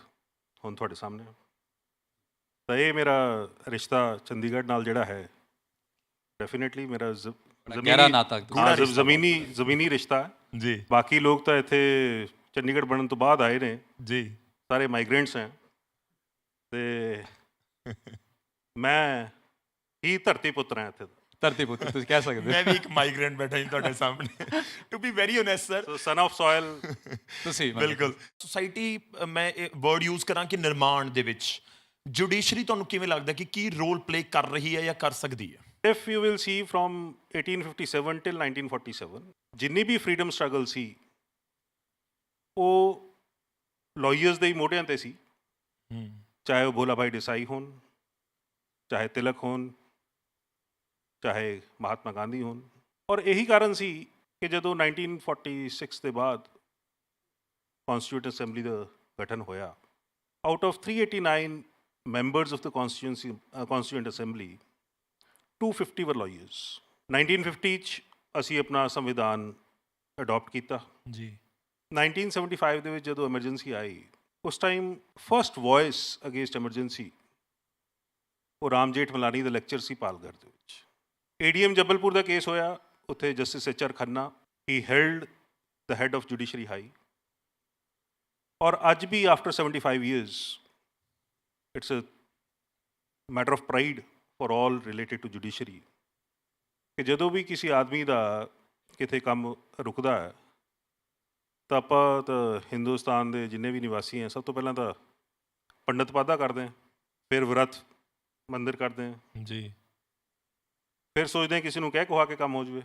ਹੁਣ ਤੁਹਾਡੇ ਸਾਹਮਣੇ ਤਾਂ ਇਹ ਮੇਰਾ ਰਿਸ਼ਤਾ ਚੰਡੀਗੜ੍ਹ ਨਾਲ ਜਿਹੜਾ ਹੈ ਡੈਫੀਨੇਟਲੀ ਮੇਰਾ ਗਹਿਰਾ ਨਾਤਾ ਜ਼ਮੀਨੀ ਰਿਸ਼ਤਾ ਹੈ। ਜੀ ਬਾਕੀ ਲੋਕ ਤਾਂ ਇੱਥੇ ਚੰਡੀਗੜ੍ਹ ਬਣਨ ਤੋਂ ਬਾਅਦ ਆਏ ਨੇ ਜੀ ਸਾਰੇ ਮਾਈਗ੍ਰੈਂਟਸ ਹੈ ਅਤੇ ਮੈਂ ਹੀ ਧਰਤੀ ਪੁੱਤਰ ਹਾਂ ਇੱਥੇ ਦਾ। ਧਰਤੀ ਪੁੱਤਰ ਤੁਸੀਂ ਕਹਿ ਸਕਦੇ ਮੈਂ ਵੀ ਇੱਕ ਮਾਈਗ੍ਰੈਂਟ ਬੈਠਾ ਜੀ ਤੁਹਾਡੇ ਸਾਹਮਣੇ to be very honest sir so son of soil ਤੁਸੀਂ ਬਿਲਕੁਲ ਸੋਸਾਇਟੀ ਮੈਂ ਇਹ ਵਰਡ ਯੂਜ਼ ਕਰਾਂ ਕਿ ਨਿਰਮਾਣ ਦੇ ਵਿੱਚ ਜੁਡੀਸ਼ਰੀ ਤੁਹਾਨੂੰ ਕਿਵੇਂ ਲੱਗਦਾ ਕਿ ਕੀ ਰੋਲ ਪਲੇ ਕਰ ਰਹੀ ਹੈ ਜਾਂ ਕਰ ਸਕਦੀ ਹੈ? If you will see from 1857 till 1947 ਜਿੰਨੀ ਵੀ ਫਰੀडम ਸਟਰਗਲ ਸੀ ਉਹ ਲਾਇਰਸ ਦੇ ਹੀ ਮੋਢਿਆਂ 'ਤੇ ਸੀ ਚਾਹੇ ਉਹ ਭੋਲਾ ਭਾਈ ਦੇਸਾਈ ਹੋਣ ਚਾਹੇ ਤਿਲਕ ਹੋਣ ਚਾਹੇ ਮਹਾਤਮਾ ਗਾਂਧੀ ਹੋਣ ਔਰ ਇਹੀ ਕਾਰਨ ਸੀ ਕਿ ਜਦੋਂ 1946 ਦੇ ਬਾਅਦ ਕੌਂਸਟੀਟਿਊਟ ਅਸੈਂਬਲੀ ਦਾ ਗਠਨ ਹੋਇਆ out of 389 members of the constituent assembly 250 were lawyers. 1950 'ਚ ਅਸੀਂ ਆਪਣਾ ਸੰਵਿਧਾਨ ਅਡੋਪਟ ਕੀਤਾ ਜੀ 1975 ਦੇ ਵਿੱਚ ਜਦੋਂ ਐਮਰਜੈਂਸੀ ਆਈ ਉਸ time first voice against emergency ਉਹ ਰਾਮ ਜੇਠ ਮਲਾਨੀ ਦਾ ਲੈਕਚਰ ਸੀ ਪਾਲਗੜ ਦੇ ਵਿੱਚ। ADM ਜਬਲਪੁਰ ਦਾ ਕੇਸ ਹੋਇਆ ਉੱਥੇ justice HR Khanna he held the head of judiciary high ਔਰ ਅੱਜ ਵੀ after 75 years it's a matter of pride for all related to judiciary ਕਿ ਜਦੋਂ ਵੀ ਕਿਸੇ ਆਦਮੀ ਦਾ ਕਿਤੇ ਕੰਮ ਰੁਕਦਾ ਹੈ ਤਾਂ ਆਪਾਂ ਤਾਂ ਹਿੰਦੁਸਤਾਨ ਦੇ ਜਿੰਨੇ ਵੀ ਨਿਵਾਸੀ ਹੈ ਸਭ ਤੋਂ ਪਹਿਲਾਂ ਤਾਂ ਪੰਡਤ ਪਾਦਾ ਕਰਦੇ ਹਾਂ ਫਿਰ ਵਰਤ ਮੰਦਿਰ ਕਰਦੇ ਹਾਂ ਜੀ ਫਿਰ ਸੋਚਦੇ ਹਾਂ ਕਿਸੇ ਨੂੰ ਕਹਿ ਕੁਹਾ ਕੇ ਕੰਮ ਹੋ ਜਾਵੇ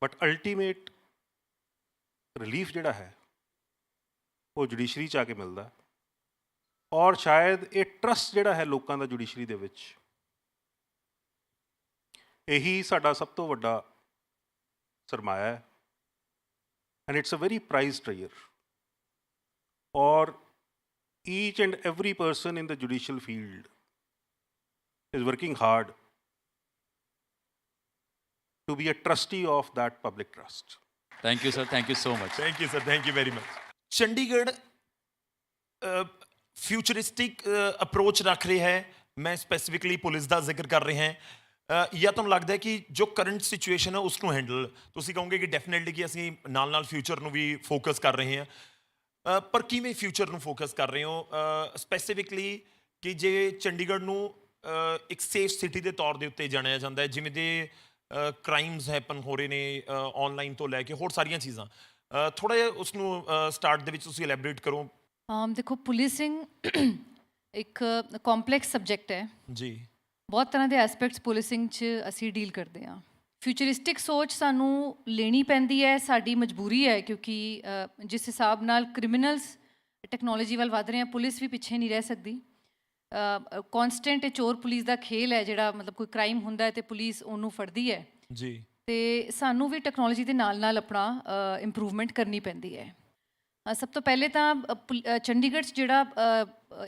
ਬਟ ਅਲਟੀਮੇਟ ਰਿਲੀਫ ਜਿਹੜਾ ਹੈ ਉਹ ਜੁਡੀਸ਼ਰੀ 'ਚ ਆ ਕੇ ਮਿਲਦਾ ਔਰ ਸ਼ਾਇਦ ਇਹ ਟਰਸਟ ਜਿਹੜਾ ਹੈ ਲੋਕਾਂ ਦਾ ਜੁਡੀਸ਼ਰੀ ਦੇ ਵਿੱਚ ਇਹੀ ਸਾਡਾ ਸਭ ਤੋਂ ਵੱਡਾ ਸਰਮਾਇਆ ਹੈ and it's a very prized rare ਔਰ each and every person in the judicial field is working hard to be a trustee of that public trust. Thank you sir thank you so much thank you sir thank you very much. Chandigarh futuristic approach ਰੱਖ ਰਿਹਾ ਹੈ ਮੈਂ specifically police ਦਾ ਜ਼ਿਕਰ ਕਰ ਰਿਹਾ ਹਾਂ ਜਾਂ ਤੁਹਾਨੂੰ ਲੱਗਦਾ ਹੈ ਕਿ ਜੋ ਕਰੰਟ ਸਿਚੁਏਸ਼ਨ ਹੈ ਉਸ ਨੂੰ ਹੈਂਡਲ ਤੁਸੀਂ ਕਹੋਗੇ ਕਿ ਡੈਫੀਨਿਟਲੀ ਕਿ ਅਸੀਂ ਨਾਲ ਨਾਲ ਫਿਊਚਰ ਨੂੰ ਵੀ ਫੋਕਸ ਕਰ ਰਹੇ ਹਾਂ ਪਰ ਕਿਵੇਂ ਫਿਊਚਰ ਨੂੰ ਫੋਕਸ ਕਰ ਰਹੇ ਹੋ ਸਪੈਸੀਫਿਕਲੀ ਕਿ ਜੇ ਚੰਡੀਗੜ੍ਹ ਨੂੰ ਇੱਕ ਸੇਫ ਸਿਟੀ ਦੇ ਤੌਰ ਦੇ ਉੱਤੇ ਜਾਣਿਆ ਜਾਂਦਾ ਹੈ ਜਿਵੇਂ ਦੇ ਕ੍ਰਾਈਮਸ ਹੈਪਨ ਹੋ ਰਹੇ ਨੇ ਆਨਲਾਈਨ ਤੋਂ ਲੈ ਕੇ ਹੋਰ ਸਾਰੀਆਂ ਚੀਜ਼ਾਂ ਥੋੜ੍ਹਾ ਜਿਹਾ ਉਸ ਨੂੰ ਸਟਾਰਟ ਦੇ ਵਿੱਚ ਤੁਸੀਂ ਐਲੈਬੋਰੇਟ ਕਰੋ। ਦੇਖੋ ਪੁਲਿਸਿੰਗ ਇੱਕ ਕੰਪਲੈਕਸ ਸਬਜੈਕਟ ਹੈ ਜੀ ਬਹੁਤ ਤਰ੍ਹਾਂ ਦੇ ਐਸਪੈਕਟਸ ਪੁਲਿਸਿੰਗ 'ਚ ਅਸੀਂ ਡੀਲ ਕਰਦੇ ਹਾਂ। ਫਿਊਚਰਿਸਟਿਕ ਸੋਚ ਸਾਨੂੰ ਲੈਣੀ ਪੈਂਦੀ ਹੈ ਸਾਡੀ ਮਜਬੂਰੀ ਹੈ ਕਿਉਂਕਿ ਜਿਸ ਹਿਸਾਬ ਨਾਲ ਕ੍ਰਿਮੀਨਲਸ ਟੈਕਨੋਲੋਜੀ ਵੱਲ ਵੱਧ ਰਹੇ ਆ ਪੁਲਿਸ ਵੀ ਪਿੱਛੇ ਨਹੀਂ ਰਹਿ ਸਕਦੀ। ਕੌਨਸਟੈਂਟ ਚੋਰ ਪੁਲਿਸ ਦਾ ਖੇਲ ਹੈ ਜਿਹੜਾ ਮਤਲਬ ਕੋਈ ਕ੍ਰਾਈਮ ਹੁੰਦਾ ਹੈ ਅਤੇ ਪੁਲਿਸ ਉਹਨੂੰ ਫੜਦੀ ਹੈ ਜੀ ਅਤੇ ਸਾਨੂੰ ਵੀ ਟੈਕਨੋਲੋਜੀ ਦੇ ਨਾਲ ਨਾਲ ਆਪਣਾ ਇੰਪਰੂਵਮੈਂਟ ਕਰਨੀ ਪੈਂਦੀ ਹੈ। ਸਭ ਤੋਂ ਪਹਿਲੇ ਤਾਂ ਚੰਡੀਗੜ੍ਹ 'ਚ ਜਿਹੜਾ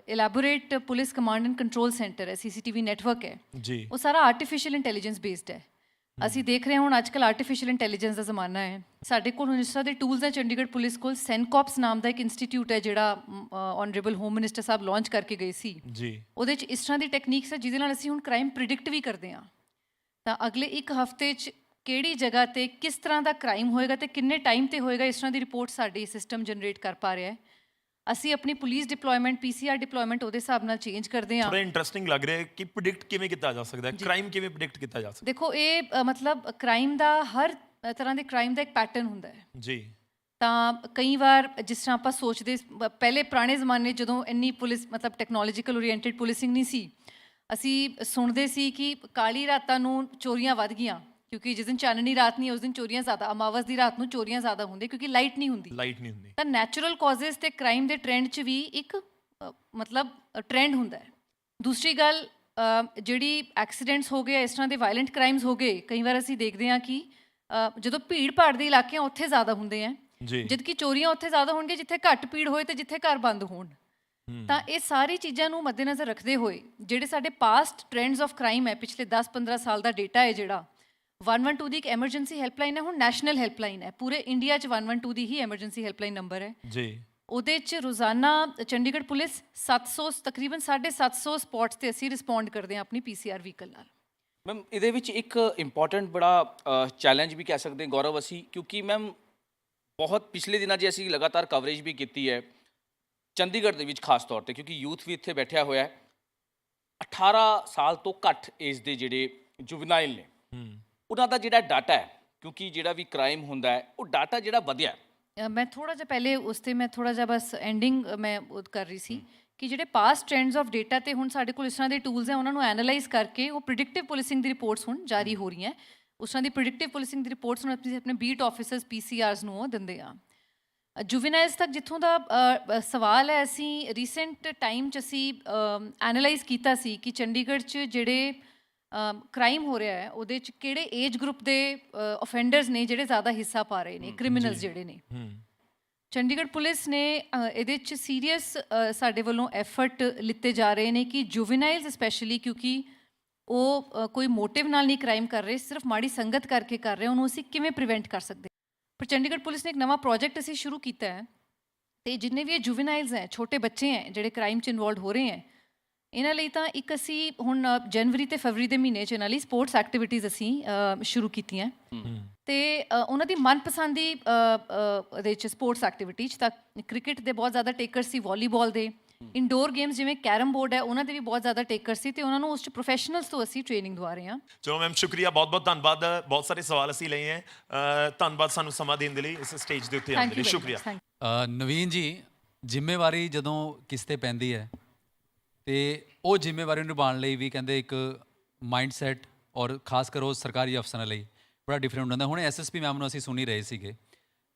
elaborate police command and control centre ਹੈ CCTV ਨੈਟਵਰਕ ਹੈ ਜੀ ਉਹ ਸਾਰਾ ਆਰਟੀਫਿਸ਼ੀਅਲ ਇੰਟੈਲੀਜੈਂਸ ਬੇਸਡ ਹੈ। ਅਸੀਂ ਦੇਖ ਰਹੇ ਹਾਂ ਹੁਣ ਅੱਜ ਕੱਲ੍ਹ ਆਰਟੀਫਿਸ਼ੀਅਲ ਇੰਟੈਲੀਜੈਂਸ ਦਾ ਜ਼ਮਾਨਾ ਹੈ ਸਾਡੇ ਕੋਲ ਹੁਣ ਇਸ ਤਰ੍ਹਾਂ ਦੇ ਟੂਲਸ ਹੈ ਚੰਡੀਗੜ੍ਹ ਪੁਲਿਸ ਕੋਲ ਸੈਨਕੋਪਸ ਨਾਮ ਦਾ ਇੱਕ ਇੰਸਟੀਟਿਊਟ ਹੈ ਜਿਹੜਾ ਆਨਰੇਬਲ ਹੋਮ ਮਿਨਿਸਟਰ ਸਾਹਿਬ ਲਾਂਚ ਕਰਕੇ ਗਏ ਸੀ ਜੀ ਉਹਦੇ 'ਚ ਇਸ ਤਰ੍ਹਾਂ ਦੀ ਟੈਕਨੀਕਸ ਹੈ ਜਿਹਦੇ ਨਾਲ ਅਸੀਂ ਹੁਣ ਕ੍ਰਾਈਮ ਪ੍ਰਿਡਿਕਟ ਵੀ ਕਰਦੇ ਹਾਂ ਤਾਂ ਅਗਲੇ ਇੱਕ ਹਫ਼ਤੇ 'ਚ ਕਿਹੜੀ ਜਗ੍ਹਾ ਤੇ ਕਿਸ ਤਰ੍ਹਾਂ ਦਾ ਕ੍ਰਾਈਮ ਹੋਏਗਾ ਤੇ ਕਿੰਨੇ ਟਾਈਮ ਤੇ ਹੋਏਗਾ, ਇਸ ਤਰ੍ਹਾਂ ਦੀ ਰਿਪੋਰਟ ਸਾਡੀ ਸਿਸਟਮ ਜਨਰੇਟ ਕਰ ਪਾ ਰਿਹਾ ਹੈ। ਅਸੀਂ ਆਪਣੀ ਪੁਲਿਸ ਡਿਪਲੋਇਮੈਂਟ PCR ਡਿਪਲੋਇਮੈਂਟ ਉਹਦੇ ਹਿਸਾਬ ਨਾਲ ਚੇਂਜ ਕਰਦੇ ਹਾਂ। ਥੋੜਾ ਇੰਟਰਸਟਿੰਗ ਲੱਗ ਰਿਹਾ ਹੈ ਕਿ ਪ੍ਰੈਡਿਕਟ ਕਿਵੇਂ ਕੀਤਾ ਜਾ ਸਕਦਾ ਹੈ, ਕ੍ਰਾਈਮ ਕਿਵੇਂ ਪ੍ਰੈਡਿਕਟ ਕੀਤਾ ਜਾ ਸਕਦਾ ਦੇਖੋ ਇਹ ਮਤਲਬ ਕ੍ਰਾਈਮ ਦਾ ਹਰ ਤਰ੍ਹਾਂ ਦੇ ਕ੍ਰਾਈਮ ਦਾ ਇੱਕ ਪੈਟਰਨ ਹੁੰਦਾ ਹੈ। ਜੀ। ਤਾਂ ਕਈ ਵਾਰ ਜਿਸ ਤਰ੍ਹਾਂ ਆਪਾਂ ਸੋਚਦੇ ਪਹਿਲੇ ਪੁਰਾਣੇ ਜ਼ਮਾਨੇ ਜਦੋਂ ਇੰਨੀ ਪੁਲਿਸ ਮਤਲਬ ਟੈਕਨੋਲੋਜੀਕਲ ਓਰੀਐਂਟਡ ਪੁਲਿਸਿੰਗ ਨਹੀਂ ਸੀ, ਅਸੀਂ ਸੁਣਦੇ ਸੀ ਕਿ ਕਾਲੀ ਰਾਤਾਂ ਨੂੰ ਚੋਰੀਆਂ ਵੱਧ ਗਈਆਂ ਕਿਉਂਕਿ ਜਿਸ ਦਿਨ ਚਾਨਣੀ ਰਾਤ ਨਹੀਂ ਉਸ ਦਿਨ ਚੋਰੀਆਂ ਜ਼ਿਆਦਾ, ਅਮਾਵਸ ਦੀ ਰਾਤ ਨੂੰ ਚੋਰੀਆਂ ਜ਼ਿਆਦਾ ਹੁੰਦੀਆਂ ਕਿਉਂਕਿ ਲਾਈਟ ਨਹੀਂ ਹੁੰਦੀ। ਲਾਈਟ ਨਹੀਂ ਹੁੰਦੀ। ਤਾਂ ਨੈਚੁਰਲ ਕਾਜ਼ਸ ਤੇ ਕ੍ਰਾਈਮ ਦੇ ਟ੍ਰੈਂਡ 'ਚ ਵੀ ਇੱਕ ਮਤਲਬ ਟ੍ਰੈਂਡ ਹੁੰਦਾ ਹੈ। ਦੂਸਰੀ ਗੱਲ ਜਿਹੜੀ ਐਕਸੀਡੈਂਟਸ ਹੋ ਗਏ, ਇਸ ਤਰ੍ਹਾਂ ਦੇ ਵਾਇਲੈਂਟ ਕ੍ਰਾਈਮਸ ਹੋ ਗਏ, ਕਈ ਵਾਰ ਅਸੀਂ ਦੇਖਦੇ ਹਾਂ ਕਿ ਜਦੋਂ ਭੀੜ ਭਾੜ ਦੇ ਇਲਾਕੇ ਉੱਥੇ ਜ਼ਿਆਦਾ ਹੁੰਦੇ ਆ, ਜਦਕਿ ਚੋਰੀਆਂ ਉੱਥੇ ਜ਼ਿਆਦਾ ਹੋਣਗੇ ਜਿੱਥੇ ਘੱਟ ਭੀੜ ਹੋਏ ਤੇ ਜਿੱਥੇ ਘਰ ਬੰਦ ਹੋਣ। ਤਾਂ ਇਹ ਸਾਰੀ ਚੀਜ਼ਾਂ ਨੂੰ ਮੱਦੇਨਜ਼ਰ ਰੱਖਦੇ ਹੋਏ ਜਿਹੜੇ ਸਾਡੇ ਪਾਸਟ ਟ੍ਰੈਂਡਸ ਆਫ ਕ੍ਰਾਈਮ ਹੈ, ਪਿਛਲੇ 10-15 ਸਾਲ ਦਾ ਡੇਟਾ ਹੈ ਜਿਹੜਾ 112 ਦੀ ਇੱਕ ਐਮਰਜੈਂਸੀ ਹੈਲਪਲਾਈਨ ਹੈ, ਹੁਣ ਨੈਸ਼ਨਲ ਹੈਲਪਲਾਈਨ ਹੈ, ਪੂਰੇ ਇੰਡੀਆ 'ਚ 112 ਦੀ ਹੀ ਐਮਰਜੈਂਸੀ ਹੈਲਪਲਾਈਨ ਨੰਬਰ ਹੈ ਜੀ। ਉਹਦੇ 'ਚ ਰੋਜ਼ਾਨਾ ਚੰਡੀਗੜ੍ਹ ਪੁਲਿਸ 700 ਤਕਰੀਬਨ 750 ਸਪੌਟਸ ਤੇ ਅਸੀਂ ਰਿਸਪੌਂਡ ਕਰਦੇ ਹਾਂ ਆਪਣੀ PCR ਵਹੀਕਲ ਨਾਲ। ਮੈਮ ਇਹਦੇ ਵਿੱਚ ਇੱਕ ਇੰਪੋਰਟੈਂਟ ਬੜਾ ਚੈਲੰਜ ਵੀ ਕਹਿ ਸਕਦੇ ਹਾਂ ਗੌਰਵ ਅਸੀਂ, ਕਿਉਂਕਿ ਮੈਮ ਬਹੁਤ ਪਿਛਲੇ ਦਿਨਾਂ 'ਚ ਅਸੀਂ ਲਗਾਤਾਰ ਕਵਰੇਜ ਵੀ ਕੀਤੀ ਹੈ ਚੰਡੀਗੜ੍ਹ ਦੇ ਵਿੱਚ ਖਾਸ ਤੌਰ ਤੇ, ਕਿਉਂਕਿ ਯੂਥ ਵੀ ਇੱਥੇ ਬੈਠਿਆ ਹੋਇਆ ਹੈ। 18 ਸਾਲ ਤੋਂ ਘੱਟ ਏਜ ਦੇ ਜਿਹੜੇ ਜੁਵਨਾਈਲ ਨੇ ਉਹਨਾਂ ਦਾ ਜਿਹੜਾ ਡਾਟਾ ਹੈ, ਕਿਉਂਕਿ ਜਿਹੜਾ ਵੀ ਕ੍ਰਾਈਮ ਹੁੰਦਾ ਹੈ ਉਹ ਡਾਟਾ ਜਿਹੜਾ ਵਧਿਆ। ਮੈਂ ਥੋੜਾ ਜਿਹਾ ਪਹਿਲੇ ਉਸ ਤੇ ਮੈਂ ਥੋੜਾ ਜਿਹਾ ਬਸ ਐਂਡਿੰਗ ਮੈਂ ਕਰ ਰਹੀ ਸੀ ਕਿ ਜਿਹੜੇ ਪਾਸਟ ਟ੍ਰੈਂਡਸ ਆਫ ਡੇਟਾ ਤੇ ਹੁਣ ਸਾਡੇ ਕੋਲ ਇਸ ਤਰ੍ਹਾਂ ਦੇ ਟੂਲਸ ਹੈ, ਉਹਨਾਂ ਨੂੰ ਐਨਾਲਾਈਜ਼ ਕਰਕੇ ਉਹ ਪ੍ਰੀਡਿਕਟਿਵ ਪੁਲਿਸਿੰਗ ਦੀ ਰਿਪੋਰਟਸ ਹੁਣ ਜਾਰੀ ਹੋ ਰਹੀਆਂ। ਉਸ ਤਰ੍ਹਾਂ ਦੀ ਪ੍ਰੀਡਿਕਟਿਵ ਪੁਲਿਸਿੰਗ ਦੀ ਰਿਪੋਰਟਸ ਹੁਣ ਆਪਣੇ ਬੀਟ ਆਫਿਸਰਸ PCRs ਨੂੰ ਉਹ ਦਿੰਦੇ ਆ। ਜੁਵਨਾਈਲਸ ਤੱਕ ਜਿੱਥੋਂ ਦਾ ਸਵਾਲ ਹੈ, ਅਸੀਂ ਰੀਸੈਂਟ ਟਾਈਮ 'ਚ ਅਸੀਂ ਐਨਾਲਾਈਜ਼ ਕੀਤਾ ਸੀ ਕਿ ਚੰਡੀਗੜ੍ਹ 'ਚ ਜਿਹੜੇ ਕ੍ਰਾਈਮ ਹੋ ਰਿਹਾ ਹੈ ਉਹਦੇ 'ਚ ਕਿਹੜੇ ਏਜ ਗਰੁੱਪ ਦੇ ਅਫੈਂਡਰਸ ਨੇ ਜਿਹੜੇ ਜ਼ਿਆਦਾ ਹਿੱਸਾ ਪਾ ਰਹੇ ਨੇ, ਕ੍ਰਿਮੀਨਲਸ ਜਿਹੜੇ ਨੇ। ਚੰਡੀਗੜ੍ਹ ਪੁਲਿਸ ਨੇ ਇਹਦੇ 'ਚ ਸੀਰੀਅਸ ਸਾਡੇ ਵੱਲੋਂ ਐਫਰਟ ਲਿੱਤੇ ਜਾ ਰਹੇ ਨੇ ਕਿ ਜੁਵਨਾਈਲਸ ਸਪੈਸ਼ਲੀ, ਕਿਉਂਕਿ ਉਹ ਕੋਈ ਮੋਟਿਵ ਨਾਲ ਨਹੀਂ ਕ੍ਰਾਈਮ ਕਰ ਰਹੇ, ਸਿਰਫ ਮਾੜੀ ਸੰਗਤ ਕਰਕੇ ਕਰ ਰਹੇ, ਉਹਨੂੰ ਅਸੀਂ ਕਿਵੇਂ ਪ੍ਰੀਵੈਂਟ ਕਰ ਸਕਦੇ। ਪਰ ਚੰਡੀਗੜ੍ਹ ਪੁਲਿਸ ਨੇ ਇੱਕ ਨਵਾਂ ਪ੍ਰੋਜੈਕਟ ਅਸੀਂ ਸ਼ੁਰੂ ਕੀਤਾ ਹੈ ਤੇ ਜਿੰਨੇ ਵੀ ਇਹ ਜੁਵਨਾਈਲਸ ਹੈ, ਛੋਟੇ ਬੱਚੇ ਹੈ ਜਿਹੜੇ ਕ੍ਰਾਈਮ 'ਚ ਇਨਵੋਲਵ ਹੋ ਰਹੇ ਹੈ, ਇਹਨਾਂ ਲਈ ਤਾਂ ਇੱਕ ਅਸੀਂ ਹੁਣ ਜਨਵਰੀ ਤੇ ਫਰਵਰੀ ਦੇ ਮਹੀਨੇ 'ਚ ਇਹਨਾਂ ਲਈ ਸਪੋਰਟਸ ਐਕਟੀਵਿਟੀਜ਼ ਅਸੀਂ ਸ਼ੁਰੂ ਕੀਤੀਆਂ ਤੇ ਉਹਨਾਂ ਦੀ ਮਨਪਸੰਦ ਦੀ ਇਹਦੇ 'ਚ ਸਪੋਰਟਸ ਐਕਟੀਵਿਟੀ 'ਚ ਤਾਂ ਕ੍ਰਿਕਟ ਦੇ ਬਹੁਤ ਜ਼ਿਆਦਾ ਟੇਕਰ ਸੀ, ਵਾਲੀਬਾਲ ਦੇ, ਇੰਡੋਰ ਗੇਮਸ ਜਿਵੇਂ ਕੈਰਮ ਬੋਰਡ ਹੈ ਉਹਨਾਂ ਦੇ ਵੀ ਬਹੁਤ ਜ਼ਿਆਦਾ ਟੇਕਰ ਸੀ ਤੇ ਉਹਨਾਂ ਨੂੰ ਉਸ 'ਚ ਪ੍ਰੋਫੈਸ਼ਨਲਸ ਤੋਂ ਅਸੀਂ ਟ੍ਰੇਨਿੰਗ ਦਵਾ ਰਹੇ ਹਾਂ। ਚਲੋ ਮੈਮ ਸ਼ੁਕਰੀਆ, ਬਹੁਤ ਬਹੁਤ ਧੰਨਵਾਦ। ਬਹੁਤ ਸਾਰੇ ਸਵਾਲ ਅਸੀਂ ਲਏ ਹੈ, ਧੰਨਵਾਦ ਸਾਨੂੰ ਸਮਾਂ ਦੇਣ ਦੇ ਲਈ, ਇਸ ਸਟੇਜ ਦੇ ਉੱਤੇ ਆਉਣ ਦੇ ਲਈ ਸ਼ੁਕਰੀਆ। ਨਵੀਨ ਜੀ, ਜ਼ਿੰਮੇਵਾਰੀ ਜਦੋਂ ਕਿਸ ਤੇ ਪੈਂਦੀ ਹੈ ਤੇ ਉਹ ਜ਼ਿੰਮੇਵਾਰੀ ਨੂੰ ਨਿਭਾਉਣ ਲਈ ਵੀ ਕਹਿੰਦੇ ਇੱਕ ਮਾਈਂਡਸੈਟ ਔਰ ਖਾਸ ਕਰ ਉਹ ਸਰਕਾਰੀ ਅਫਸਰਾਂ ਲਈ ਬੜਾ ਡਿਫਰੈਂਟ ਹੁੰਦਾ। ਹੁਣ SSP ਮੈਮ ਨੂੰ ਅਸੀਂ ਸੁਣ ਹੀ ਰਹੇ ਸੀਗੇ,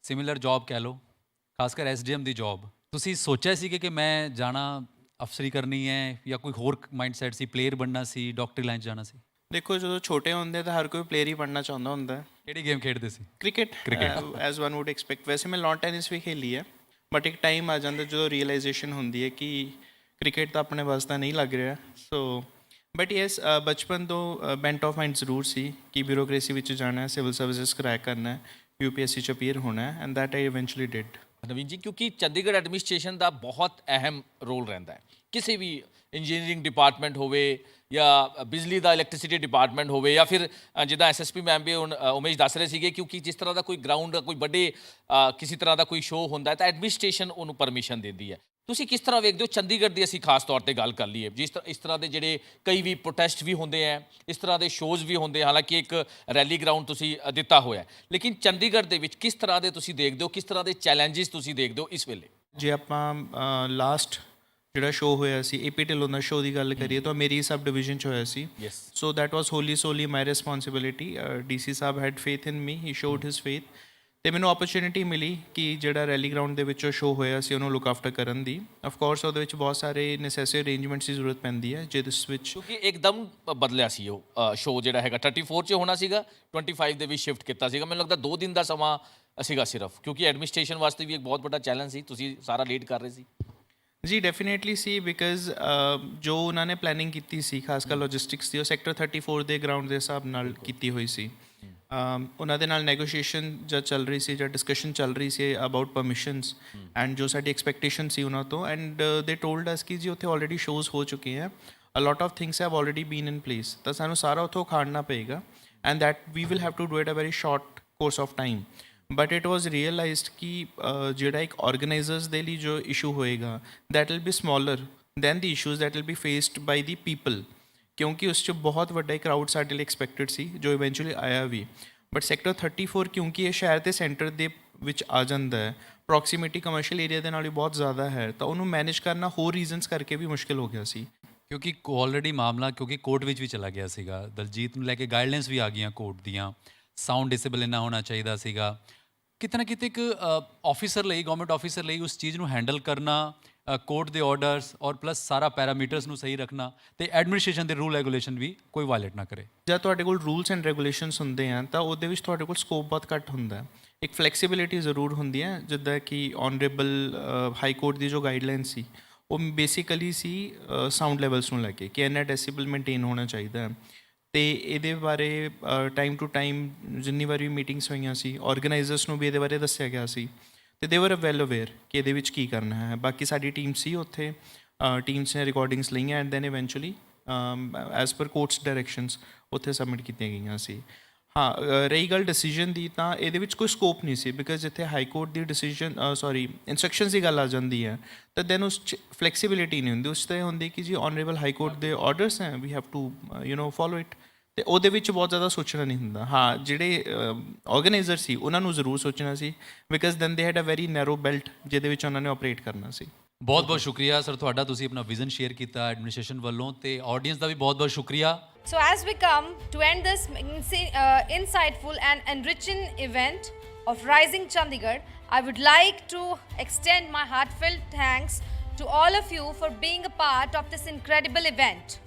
ਸਿਮਿਲਰ ਜੌਬ ਕਹਿ ਲਓ, ਖਾਸ ਕਰ SDM ਦੀ ਜੌਬ। ਤੁਸੀਂ ਸੋਚਿਆ ਸੀ ਕਿ ਮੈਂ ਜਾਣਾ ਅਫਸਰੀ ਕਰਨੀ ਹੈ ਜਾਂ ਕੋਈ ਹੋਰ ਮਾਈਂਡਸੈਟ ਸੀ, ਪਲੇਅਰ ਬਣਨਾ ਸੀ, ਡਾਕਟਰੀ ਲਾਈਨ 'ਚ ਜਾਣਾ ਸੀ? ਦੇਖੋ ਜਦੋਂ ਛੋਟੇ ਹੁੰਦੇ ਤਾਂ ਹਰ ਕੋਈ ਪਲੇਅਰ ਹੀ ਬਣਨਾ ਚਾਹੁੰਦਾ ਹੁੰਦਾ ਹੈ। ਕਿਹੜੀ ਗੇਮ ਖੇਡਦੇ ਸੀ? Cricket as one would expect. ਵੈਸੇ ਮੈਂ ਲਾਨ ਟੈਨਿਸ ਵੀ ਖੇਲੀ ਹੈ, ਬਟ ਇੱਕ ਟਾਈਮ ਆ ਜਾਂਦਾ ਜਦੋਂ ਰੀਅਲਾਈਜੇਸ਼ਨ ਹੁੰਦੀ ਹੈ ਕਿ ਕ੍ਰਿਕਟ ਤਾਂ ਆਪਣੇ ਵਾਸਤੇ ਨਹੀਂ ਲੱਗ ਰਿਹਾ। ਸੋ ਬਟ ਯੈਸ, ਬਚਪਨ ਤੋਂ ਬੈਂਟ ਆਫ ਮਾਈਂਡ ਜ਼ਰੂਰ ਸੀ ਕਿ ਬਿਊਰੋਕ੍ਰੇਸੀ ਵਿੱਚ ਜਾਣਾ ਹੈ, ਸਿਵਲ ਸਰਵਿਸਿਜ਼ ਕਰੈਕ ਕਰਨਾ ਹੈ, UPSC 'ਚ ਅਪੀਅਰ ਹੋਣਾ ਹੈ, and that I eventually did. Naveen ji, ਕਿਉਂਕਿ ਚੰਡੀਗੜ੍ਹ ਐਡਮਿਨਿਸਟ੍ਰੇਸ਼ਨ ਦਾ ਬਹੁਤ ਅਹਿਮ ਰੋਲ ਰਹਿੰਦਾ ਹੈ, ਕਿਸੇ ਵੀ ਇੰਜੀਨੀਅਰਿੰਗ ਡਿਪਾਰਟਮੈਂਟ ਹੋਵੇ ਜਾਂ ਬਿਜਲੀ ਦਾ ਇਲੈਕਟ੍ਰਿਸਿਟੀ ਡਿਪਾਰਟਮੈਂਟ ਹੋਵੇ ਜਾਂ ਫਿਰ ਜਿੱਦਾਂ SSP ਮੈਮ ਵੀ ਹੁਣ ਉਮੇਸ਼ ਦੱਸ ਰਹੇ ਸੀਗੇ, ਕਿਉਂਕਿ ਜਿਸ ਤਰ੍ਹਾਂ ਦਾ ਕੋਈ ਗਰਾਊਂਡ ਕੋਈ ਵੱਡੇ ਕਿਸੇ ਤਰ੍ਹਾਂ ਦਾ ਕੋਈ ਸ਼ੋਅ ਹੁੰਦਾ ਹੈ ਤਾਂ ਐਡਮਿਨਿਸਟ੍ਰੇਸ਼ਨ ਉਹਨੂੰ ਪਰਮਿਸ਼ਨ ਦਿੰਦੀ ਹੈ। ਤੁਸੀਂ ਕਿਸ ਤਰ੍ਹਾਂ ਵੇਖਦੇ ਹੋ ਚੰਡੀਗੜ੍ਹ ਦੀ, ਅਸੀਂ ਖਾਸ ਤੌਰ ਤੇ ਗੱਲ ਕਰ ਲਈਏ, ਇਸ ਤਰ੍ਹਾਂ ਦੇ ਜਿਹੜੇ ਕਈ ਵੀ ਪ੍ਰੋਟੈਸਟ ਵੀ ਹੁੰਦੇ ਹੈ, ਇਸ ਤਰ੍ਹਾਂ ਦੇ ਸ਼ੋਅਜ਼ ਵੀ ਹੁੰਦੇ, ਹਾਲਾਂਕਿ ਇੱਕ ਰੈਲੀ ਗਰਾਊਂਡ ਤੁਸੀਂ ਦਿੱਤਾ ਹੋਇਆ, ਲੇਕਿਨ ਚੰਡੀਗੜ੍ਹ ਦੇ ਵਿੱਚ ਕਿਸ ਤਰ੍ਹਾਂ ਦੇ ਤੁਸੀਂ ਦੇਖਦੇ ਹੋ, ਕਿਸ ਤਰ੍ਹਾਂ ਦੇ ਚੈਲੰਜਸ ਤੁਸੀਂ ਦੇਖਦੇ ਹੋ ਇਸ ਵੇਲੇ? ਜੇ ਆਪਾਂ ਲਾਸਟ ਜਿਹੜਾ ਸ਼ੋਅ ਹੋਇਆ ਸੀ AP ਢਿੱਲੋਂ ਦਾ ਸ਼ੋਅ ਦੀ ਗੱਲ ਕਰੀਏ ਤਾਂ ਮੇਰੀ ਸਬ ਡਿਵੀਜ਼ਨ 'ਚ ਹੋਇਆ ਸੀ। So that was wholly solely my responsibility. DC sahib had faith in me, he showed his faith ਤੇ ਮੈਨੂੰ ਓਪਰਚੁਨਿਟੀ ਮਿਲੀ ਕਿ ਜਿਹੜਾ ਰੈਲੀ ਗਰਾਊਂਡ ਦੇ ਵਿੱਚੋਂ ਸ਼ੋਅ ਹੋਇਆ ਸੀ ਉਹਨੂੰ ਲੁੱਕ ਆਫਟਰ ਕਰਨ ਦੀ। ਆਫ ਕੋਰਸ ਉਹਦੇ ਵਿੱਚ ਬਹੁਤ ਸਾਰੇ ਨੈਸੈਸਰੀ ਅਰੇਂਜਮੈਂਟਸ ਦੀ ਜ਼ਰੂਰਤ ਪੈਂਦੀ ਹੈ ਜਿਸ ਵਿੱਚ, ਕਿਉਂਕਿ ਇੱਕਦਮ ਬਦਲਿਆ ਸੀ ਉਹ ਸ਼ੋਅ ਜਿਹੜਾ ਹੈਗਾ 34 'ਚ ਹੋਣਾ ਸੀਗਾ, 25 ਦੇ ਵਿੱਚ ਸ਼ਿਫਟ ਕੀਤਾ ਸੀਗਾ। ਮੈਨੂੰ ਲੱਗਦਾ 2 ਦਿਨ ਦਾ ਸਮਾਂ ਸੀਗਾ ਸਿਰਫ, ਕਿਉਂਕਿ ਐਡਮਿਨਿਸਟ੍ਰੇਸ਼ਨ ਵਾਸਤੇ ਵੀ ਇੱਕ ਬਹੁਤ ਵੱਡਾ ਚੈਲੰਜ ਸੀ, ਤੁਸੀਂ ਸਾਰਾ ਲੀਡ ਕਰ ਰਹੇ ਸੀ। ਜੀ ਡੈਫੀਨੇਟਲੀ ਸੀ, ਬਿਕਾਜ਼ ਜੋ ਉਹਨਾਂ ਨੇ ਪਲੈਨਿੰਗ ਕੀਤੀ ਸੀ ਖਾਸ ਕਰ ਲੌਜਿਸਟਿਕਸ ਦੀ, ਉਹ ਸੈਕਟਰ 34 ਦੇ ਗਰਾਊਂਡ ਦੇ ਹਿਸਾਬ ਨਾਲ ਕੀਤੀ ਹੋਈ ਸੀ। ਉਹਨਾਂ ਦੇ ਨਾਲ ਨੈਗੋਸ਼ੀਏਸ਼ਨ ਜਦ ਚੱਲ ਰਹੀ ਸੀ, ਜਦ ਡਿਸਕਸ਼ਨ ਚੱਲ ਰਹੀ ਸੀ ਅਬਾਊਟ ਪਰਮਿਸ਼ਨਸ ਐਂਡ ਜੋ ਸਾਡੀ ਐਕਸਪੈਕਟੇਸ਼ਨ ਸੀ ਉਹਨਾਂ ਤੋਂ, ਐਂਡ ਦੇ ਟੋਲਡ ਅਸ ਕਿ ਜੀ ਉੱਥੇ ਆਲਰੇਡੀ ਸ਼ੋਜ਼ ਹੋ ਚੁੱਕੇ ਹੈ, a lot of things have already been in place, ਤਾਂ ਸਾਨੂੰ ਸਾਰਾ ਉੱਥੋਂ ਖਾੜਨਾ ਪਏਗਾ। and that we will have to do it a very short course of time. But it was realized कि ਜਿਹੜਾ ਇੱਕ organizers ਦੇ ਲਈ ਜੋ issue ਹੋਏਗਾ that will be smaller than the issues that will be faced by the people, ਕਿਉਂਕਿ ਉਸ 'ਚ ਬਹੁਤ ਵੱਡਾ ਇੱਕ ਕਰਾਊਡ ਸਾਡੇ ਲਈ ਐਕਸਪੈਕਟਡ ਸੀ ਜੋ ਇਵੈਂਚੁਅਲੀ ਆਇਆ ਵੀ। ਬਟ ਸੈਕਟਰ 34 ਕਿਉਂਕਿ ਇਹ ਸ਼ਹਿਰ ਦੇ ਸੈਂਟਰ ਦੇ ਵਿੱਚ ਆ ਜਾਂਦਾ ਹੈ, ਪ੍ਰੋਕਸੀਮਿਟੀ ਕਮਰਸ਼ੀਅਲ ਏਰੀਆ ਦੇ ਨਾਲ ਵੀ ਬਹੁਤ ਜ਼ਿਆਦਾ ਹੈ, ਤਾਂ ਉਹਨੂੰ ਮੈਨੇਜ ਕਰਨਾ ਹੋਰ ਰੀਜ਼ਨਸ ਕਰਕੇ ਵੀ ਮੁਸ਼ਕਿਲ ਹੋ ਗਿਆ ਸੀ। ਕਿਉਂਕਿ ਆਲਰੇਡੀ ਮਾਮਲਾ ਕਿਉਂਕਿ ਕੋਰਟ ਵਿੱਚ ਵੀ ਚਲਾ ਗਿਆ ਸੀਗਾ, ਦਲਜੀਤ ਨੂੰ ਲੈ ਕੇ ਗਾਈਡਲਾਈਨਸ ਵੀ ਆ ਗਈਆਂ ਕੋਰਟ ਦੀਆਂ, ਸਾਊਂਡ ਡਿਸਿਪਲਿਨ ਇੰਨਾ ਹੋਣਾ ਚਾਹੀਦਾ ਸੀਗਾ। ਕਿਤੇ ਨਾ ਕਿਤੇ ਇੱਕ ਆਫੀਸਰ ਲਈ, ਗਵਰਨਮੈਂਟ ਆਫੀਸਰ ਲਈ ਉਸ ਚੀਜ਼ ਨੂੰ ਹੈਂਡਲ ਕਰਨਾ, ਕੋਰਟ ਦੇ ਆਰਡਰਸ ਔਰ ਪਲੱਸ ਸਾਰਾ ਪੈਰਾਮੀਟਰਸ ਨੂੰ ਸਹੀ ਰੱਖਣਾ ਤੇ ਐਡਮਿਨਿਸਟ੍ਰੇਸ਼ਨ ਦੇ ਰੂਲ ਰੈਗੂਲੇਸ਼ਨ ਵੀ ਕੋਈ ਵਾਇਲੇਟ ਨਾ ਕਰੇ। ਜਦ ਤੁਹਾਡੇ ਕੋਲ ਰੂਲਸ ਐਂਡ ਰੈਗੂਲੇਸ਼ਨਸ ਹੁੰਦੇ ਆ ਤਾਂ ਉਹਦੇ ਵਿੱਚ ਤੁਹਾਡੇ ਕੋਲ ਸਕੋਪ ਬਹੁਤ ਘੱਟ ਹੁੰਦਾ ਹੈ। ਇੱਕ ਫਲੈਕਸੀਬਿਲਿਟੀ ਜ਼ਰੂਰ ਹੁੰਦੀ ਹੈ, ਜਿੱਦਾਂ ਕਿ ਆਨਰੇਬਲ ਹਾਈ ਕੋਰਟ ਦੀ ਜੋ ਗਾਈਡਲਾਈਨ ਸੀ ਉਹ ਬੇਸਿਕਲੀ ਸੀ ਸਾਊਂਡ ਲੈਵਲਸ ਨੂੰ ਲੈ ਕੇ ਕਿ ਇੰਨਾ ਡੈਸੀਬਲ ਮੇਨਟੇਨ ਹੋਣਾ ਚਾਹੀਦਾ ਹੈ। ਅਤੇ ਇਹਦੇ ਬਾਰੇ ਟਾਈਮ ਟੂ ਟਾਈਮ ਜਿੰਨੀ ਵਾਰ ਵੀ ਮੀਟਿੰਗਸ ਹੋਈਆਂ ਸੀ, ਆਰਗੇਨਾਈਜ਼ਰਸ ਨੂੰ ਵੀ ਇਹਦੇ ਬਾਰੇ ਦੱਸਿਆ ਗਿਆ ਸੀ ਅਤੇ ਦੇ ਵਰ ਵੈਲ ਅਵੇਅਰ ਕਿ ਇਹਦੇ ਵਿੱਚ ਕੀ ਕਰਨਾ ਹੈ। ਬਾਕੀ ਸਾਡੀ ਟੀਮ ਸੀ ਉੱਥੇ, ਟੀਮਸ ਨੇ ਰਿਕਾਰਡਿੰਗਸ ਲਈਆਂ and then eventually as per courts directions ਉੱਥੇ ਸਬਮਿਟ ਕੀਤੀਆਂ ਗਈਆਂ ਸੀ। ਹਾਂ, ਰਹੀ ਗੱਲ ਡਿਸੀਜਨ ਦੀ, ਤਾਂ ਇਹਦੇ ਵਿੱਚ ਕੋਈ ਸਕੋਪ ਨਹੀਂ ਸੀ ਬਿਕਾਜ਼ ਜਿੱਥੇ ਹਾਈ ਕੋਰਟ ਦੀ ਡਿਸੀਜਨ ਇੰਸਟਰਕਸ਼ਨਸ ਦੀ ਗੱਲ ਆ ਜਾਂਦੀ ਹੈ ਤਾਂ ਦੈਨ ਉਸ 'ਚ ਫਲੈਕਸੀਬਿਲਿਟੀ ਨਹੀਂ ਹੁੰਦੀ। ਉਸ 'ਤੇ ਹੁੰਦੀ ਕਿ ਜੀ ਆਨਰੇਬਲ ਹਾਈ ਕੋਰਟ ਦੇ ਆਰਡਰਸ ਹੈ, we have to follow it, ਅਤੇ ਉਹਦੇ ਵਿੱਚ ਬਹੁਤ ਜ਼ਿਆਦਾ ਸੋਚਣਾ ਨਹੀਂ ਹੁੰਦਾ। ਹਾਂ, ਜਿਹੜੇ ਆਰਗੇਨਾਈਜ਼ਰ ਸੀ ਉਹਨਾਂ ਨੂੰ ਜ਼ਰੂਰ ਸੋਚਣਾ ਸੀ because then they had a very narrow belt ਜਿਹਦੇ ਵਿੱਚ ਉਹਨਾਂ ਨੇ ਆਪਰੇਟ ਕਰਨਾ ਸੀ। ਬਹੁਤ ਬਹੁਤ ਸ਼ੁਕਰੀਆ ਸਰ ਤੁਹਾਡਾ, ਤੁਸੀਂ ਆਪਣਾ ਵਿਜ਼ਨ ਸ਼ੇਅਰ ਕੀਤਾ ਐਡਮਿਨਿਸਟ੍ਰੇਸ਼ਨ ਵੱਲੋਂ, ਤੇ ਆਡੀਅנס ਦਾ ਵੀ ਬਹੁਤ ਬਹੁਤ ਸ਼ੁਕਰੀਆ। So as we come to end this insightful and enriching event of Rising Chandigarh, I would like to extend my heartfelt thanks to all of you for being a part of this incredible event.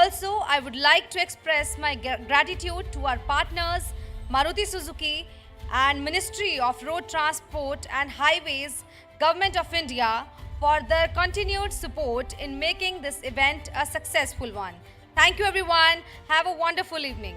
Also, I would like to express my gratitude to our partners, Maruti Suzuki and Ministry of Road Transport and Highways, Government of India, for their continued support in making this event a successful one. Thank you everyone. Have a wonderful evening.